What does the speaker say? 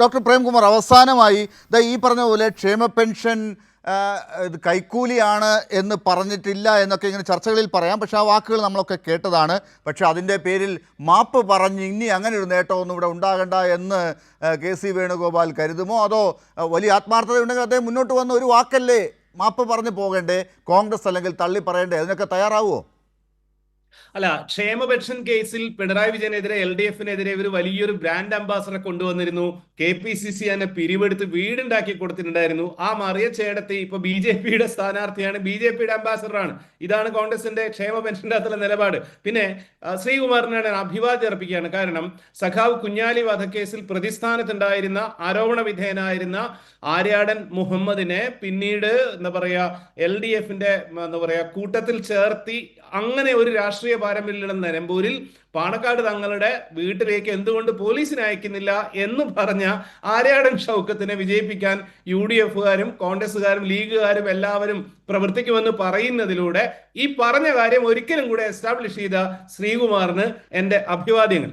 Doctor Premkumar, അവസാനമായി ഈ പറഞ്ഞ പോലെ ക്ഷേമ പെൻഷൻ ഇത് കൈക്കൂലിയാണ് എന്ന് പറഞ്ഞിട്ടില്ല എന്നൊക്കെ ഇങ്ങനെ ചർച്ചകളിൽ പറയാം. പക്ഷേ ആ വാക്കുകൾ നമ്മളൊക്കെ കേട്ടതാണ്. പക്ഷേ അതിൻ്റെ പേരിൽ മാപ്പ് പറഞ്ഞ് ഇനി അങ്ങനെ ഒരു നേട്ടമൊന്നും ഇവിടെ ഉണ്ടാകണ്ട എന്ന് കെ.സി. വേണുഗോപാൽ കരുതുമോ? അതോ വലിയ ആത്മാർത്ഥതയുണ്ടെങ്കിൽ അദ്ദേഹം മുന്നോട്ട് വന്ന ഒരു വാക്കല്ലേ മാപ്പ് പറഞ്ഞ് പോകേണ്ടേ? കോൺഗ്രസ് അല്ലെങ്കിൽ തള്ളി പറയണ്ടേ? അതിനൊക്കെ തയ്യാറാവുമോ? അല്ല, ക്ഷേമ പെൻഷൻ കേസിൽ പിണറായി വിജയനെതിരെ LDF-നെതിരെ ഇവർ വലിയൊരു ബ്രാൻഡ് അംബാസഡറെ കൊണ്ടുവന്നിരുന്നു. KPCC തന്നെ പിരിവെടുത്ത് വീടുണ്ടാക്കി കൊടുത്തിട്ടുണ്ടായിരുന്നു. ആ മറിയ ചേടത്തി ഇപ്പൊ BJP-യുടെ സ്ഥാനാർത്ഥിയാണ്, BJP-യുടെ അംബാസഡറാണ്. ഇതാണ് കോൺഗ്രസിന്റെ ക്ഷേമ പെൻഷന്റെ അകത്തുള്ള നിലപാട്. പിന്നെ ശ്രീകുമാറിനാണ് അഭിവാദ്യം അർപ്പിക്കുകയാണ്. കാരണം സഖാവ് കുഞ്ഞാലി വധക്കേസിൽ പ്രതിസ്ഥാനത്തുണ്ടായിരുന്ന ആരോപണ വിധേയനായിരുന്ന ആര്യാടൻ മുഹമ്മദിനെ പിന്നീട് LDF-ന്റെ കൂട്ടത്തിൽ ചേർത്തി അങ്ങനെ ഒരു രാഷ്ട്രീയ പാരമ്പര്യമുള്ള നിലമ്പൂരിൽ പാണക്കാട് തങ്ങളുടെ വീട്ടിലേക്ക് എന്തുകൊണ്ട് പോലീസിനെ അയക്കുന്നില്ല എന്ന് പറഞ്ഞ ആര്യാടൻ ഷൗക്കത്തിനെ വിജയിപ്പിക്കാൻ UDF-കാരും കോൺഗ്രസ്സുകാരും ലീഗുകാരും എല്ലാവരും പ്രവർത്തിക്കുമെന്ന് പറയുന്നതിലൂടെ ഈ പറഞ്ഞ കാര്യം ഒരിക്കലും കൂടെ എസ്റ്റാബ്ലിഷ് ചെയ്ത ശ്രീകുമാറിന് എൻ്റെ അഭിവാദ്യങ്ങൾ.